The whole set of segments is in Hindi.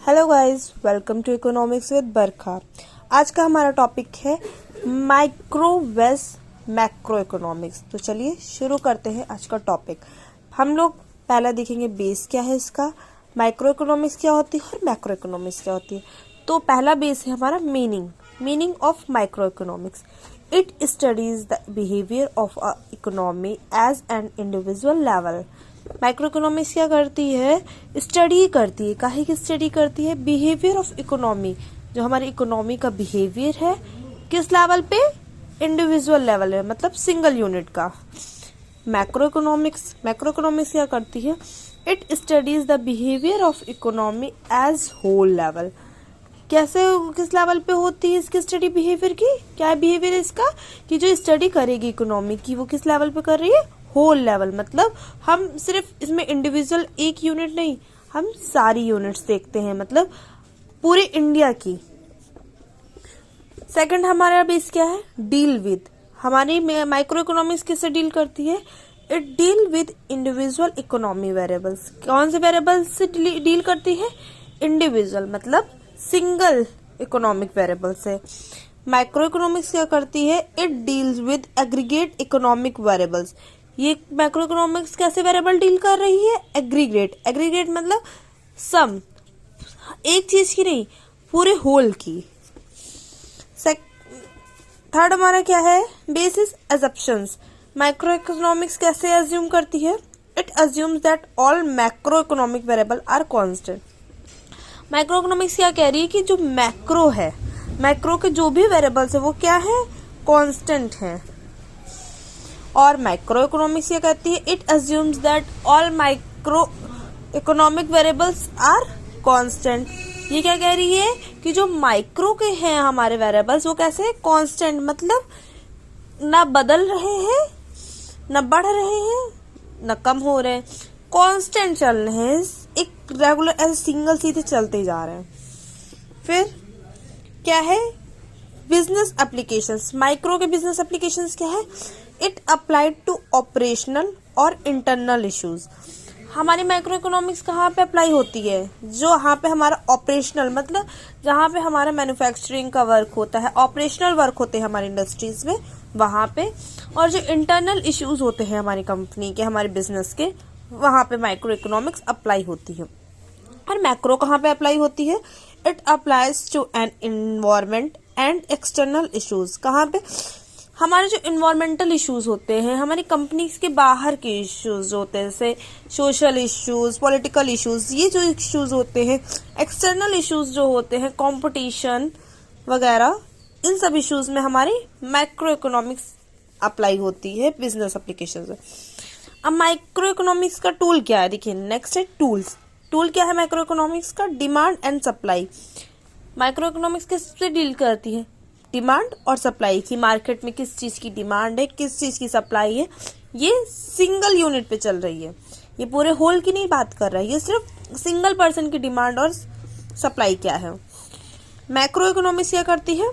Hello guys, welcome to economics with Barkha. आज का हमारा टॉपिक है माइक्रो वेस मैक्रो इकोनॉमिक्स। तो चलिए शुरू करते हैं आज का टॉपिक। हम लोग पहला देखेंगे बेस क्या है इसका, माइक्रो इकोनॉमिक्स क्या होती है और मैक्रो इकोनॉमिक्स क्या होती है। तो पहला बेस है हमारा meaning of micro economics. It studies the behaviour of a economy as an individual level. Micro economics क्या करती है, स्टडी करती है। काहे की स्टडी करती है? बिहेवियर ऑफ इकोनॉमी, जो हमारी इकोनॉमी का बिहेवियर है किस लेवल पे, इंडिविजुअल लेवल है, मतलब सिंगल यूनिट का। मैक्रो इकोनॉमिक्स क्या करती है, it studies the behaviour of economy as whole level. कैसे, किस लेवल पे होती है इसकी स्टडी बिहेवियर की? क्या है बिहेवियर इसका कि जो स्टडी करेगी इकोनॉमी की वो किस लेवल पे कर रही है, होल लेवल। मतलब हम सिर्फ इसमें इंडिविजुअल एक यूनिट नहीं, हम सारी यूनिट्स देखते हैं, मतलब पूरे इंडिया की। सेकंड हमारा बेस क्या है, डील विद। हमारी माइक्रो इकोनॉमिक्स किससे डील करती है, it deal with individual economy variables. कौन से वेरिएबल्स से डील करती है, इंडिविजुअल मतलब सिंगल इकोनॉमिक वेरिएबल से। माइक्रो इकोनॉमिक्स क्या करती है, it deals with aggregate economic variables. ये मैक्रो इकोनॉमिक्स कैसे वेरिएबल डील कर रही है, एग्रीगेट मतलब सम, एक चीज की नहीं, पूरे होल की। थर्ड हमारा क्या है, बेसिस असम्पशंस। माइक्रो इकोनॉमिक्स कैसे अज्यूम करती है, it assumes that all macro economic variable are constant. Micro economics क्या कह रही है कि जो मैक्रो है, मैक्रो के जो भी वेरिएबल्स है वो क्या है, कांस्टेंट है। और माइक्रो इकोनॉमिक्स क्या कहती है, it assumes that all micro economic variables are constant. ये क्या कह रही है कि जो माइक्रो के हैं हमारे वेरिएबल्स वो कैसे कांस्टेंट, मतलब ना बदल रहे हैं, ना बढ़ रहे हैं, ना कम हो रहे हैं, कांस्टेंट चल रहे हैं, एक रेगुलर ऐसे सिंगल सीधे चलते जा रहे हैं। फिर क्या है, बिजनेस एप्लीकेशंस। माइक्रो के बिजनेस एप्लीकेशंस क्या है, इट अप्लाइड टू ऑपरेशनल और इंटरनल इश्यूज। हमारी माइक्रो इकोनॉमिक्स कहाँ पे अप्लाई होती है, जो यहाँ पे हमारा ऑपरेशनल मतलब जहाँ पे हमारा मैन्युफैक्चरिंग का वर्क होता है, ऑपरेशनल वर्क होते हैं हमारी इंडस्ट्रीज में वहाँ पे, और जो इंटरनल इश्यूज होते हैं हमारी कंपनी के, हमारे बिजनेस के, वहाँ पे माइक्रो इकोनॉमिक्स अप्लाई होती है। और मैक्रो कहाँ पे अप्लाई होती है, it applies to an environment and external issues. कहाँ पे, हमारे जो इन्वायरमेंटल इश्यूज होते हैं, हमारी कंपनीज के बाहर के इश्यूज होते हैं, जैसे सोशल इश्यूज, पॉलिटिकल इश्यूज, ये जो इश्यूज होते हैं, एक्सटर्नल इश्यूज जो होते हैं, कंपटीशन वगैरह, इन सब इश्यूज में हमारी माइक्रो इकोनॉमिक्स अप्लाई होती है बिजनेस एप्लीकेशन में। अब माइक्रो इकोनॉमिक्स का टूल क्या है, देखिए नेक्स्ट है टूल्स। टूल क्या है माइक्रो इकोनॉमिक्स का, demand and supply. Micro economics किससे डील करती है, डिमांड और सप्लाई की। मार्केट में किस चीज की डिमांड है, किस चीज की सप्लाई है, ये सिंगल यूनिट पे चल रही है, ये पूरे होल की नहीं बात कर रहा है, ये सिर्फ सिंगल पर्सन की डिमांड और सप्लाई क्या है। मैक्रो इकोनॉमिक्स क्या करती है,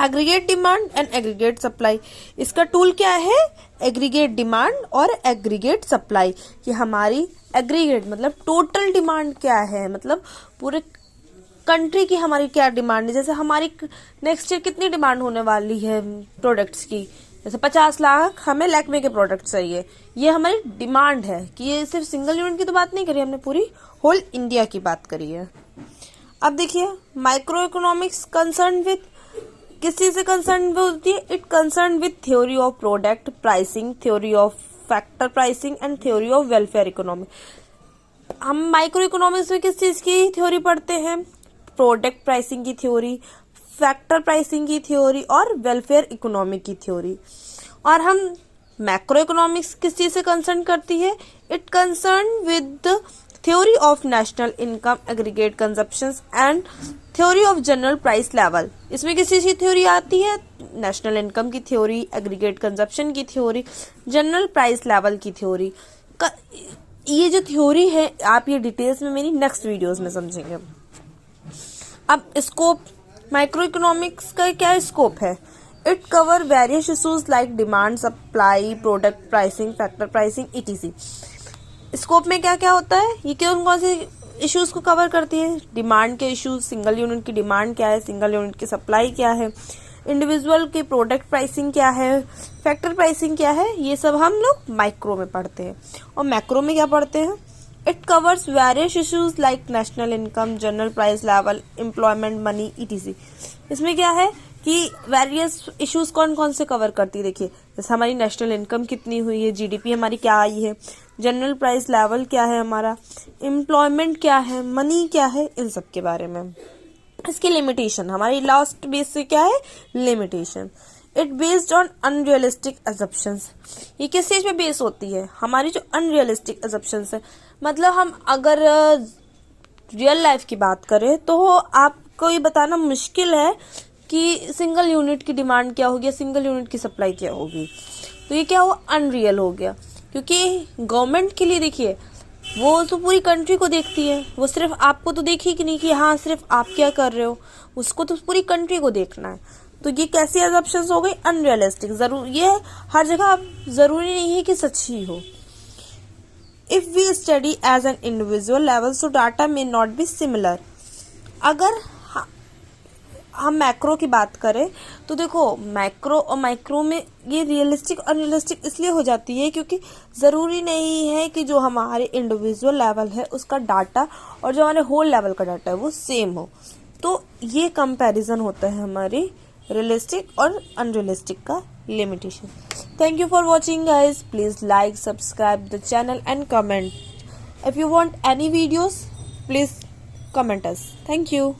aggregate demand and aggregate supply. इसका टूल क्या है, एग्रीगेट डिमांड और एग्रीगेट सप्लाई। कि हमारी एग्रीगेट मतलब टोटल डिमांड क्या है, मतलब पूरे कंट्री की हमारी क्या डिमांड है। जैसे हमारी नेक्स्ट ईयर कितनी डिमांड होने वाली है प्रोडक्ट्स की, जैसे 50 लाख हमें लैक्मे के प्रोडक्ट चाहिए, ये हमारी डिमांड है। कि ये सिर्फ सिंगल यूनिट की तो बात नहीं करी हमने, पूरी होल इंडिया की बात करी है। अब देखिए माइक्रो इकोनॉमिक्स कंसर्न विद, किस चीज से कंसर्न होती है, it concern with theory of product pricing, theory of factor pricing and theory of welfare economy. हम माइक्रो इकोनॉमिक्स में किस चीज की थ्योरी पढ़ते हैं, प्रोडक्ट प्राइसिंग की थ्योरी, फैक्टर प्राइसिंग की थ्योरी और वेलफेयर इकोनॉमी की थ्योरी। और हम मैक्रो इकोनॉमिक्स किस चीज से कंसर्न करती है, it concern with theory of national income, aggregate consumption and theory of general price level. इसमें किस चीज की थ्योरी आती है, नेशनल इनकम की थ्योरी, एग्रीगेट कंजप्शन की थ्योरी, जनरल प्राइस लेवल की थ्योरी। ये जो थ्योरी है आप ये डिटेल्स में मेरी नेक्स्ट वीडियोस में समझेंगे। अब स्कोप, माइक्रो इकोनॉमिक्स का क्या स्कोप है, it cover various issues like demand, supply, product pricing, factor pricing, etc। Scope में क्या क्या होता है, ये कौन कौन सी इश्यूज को कवर करती है। डिमांड के इश्यूज, सिंगल यूनिट की डिमांड क्या है, सिंगल यूनिट की सप्लाई क्या है, इंडिविजुअल की प्रोडक्ट प्राइसिंग क्या है, फैक्टर प्राइसिंग क्या है, ये सब हम लोग माइक्रो में पढ़ते हैं। और मैक्रो में क्या पढ़ते हैं? It covers various issues like national income, general price level, employment, money, etc. इसमें क्या है कि वेरियस इश्यूज कौन कौन से कवर करती है? देखिए, जैसे हमारी नेशनल इनकम कितनी हुई है, जीडीपी हमारी क्या आई है, जनरल प्राइस लेवल क्या है हमारा, एम्प्लॉयमेंट क्या है, मनी क्या है, इन सब के बारे में। इसकी लिमिटेशन, हमारी लास्ट बेस से क्या है? Limitation. It based on unrealistic assumptions. ये किस चीज पे बेस होती है? हमारी जो अनरियलिस्टिक अजप्शंस है, मतलब हम अगर रियल लाइफ की बात करें तो आपको ये बताना मुश्किल है कि सिंगल यूनिट की डिमांड क्या होगी, सिंगल यूनिट की सप्लाई क्या होगी। तो ये क्या हुआ? अनरियल हो गया। क्योंकि गवर्नमेंट के लिए देखिए, वो तो पूरी कंट्री को देखती है, वो सिर्फ आपको तो देखेगी नहीं कि हाँ सिर्फ आप क्या कर रहे हो, उसको तो पूरी कंट्री को देखना है। तो ये कैसी अजम्पशंस हो गई? अनरियलिस्टिक। जरूर ये हर जगह जरूरी नहीं है कि सच ही हो। If we study as an individual level so data may not be similar. अगर हम मैक्रो की बात करें तो देखो, मैक्रो और माइक्रो में ये रियलिस्टिक और अनरियलिस्टिक इसलिए हो जाती है क्योंकि ज़रूरी नहीं है कि जो हमारे इंडिविजुअल लेवल है उसका डाटा और जो हमारे होल लेवल का डाटा है वो सेम हो। तो ये कंपैरिजन होता है हमारी रियलिस्टिक और अनरियलिस्टिक का limitation. Thank you for watching guys. Please like, subscribe the channel and comment. If you want any videos please comment us. Thank you.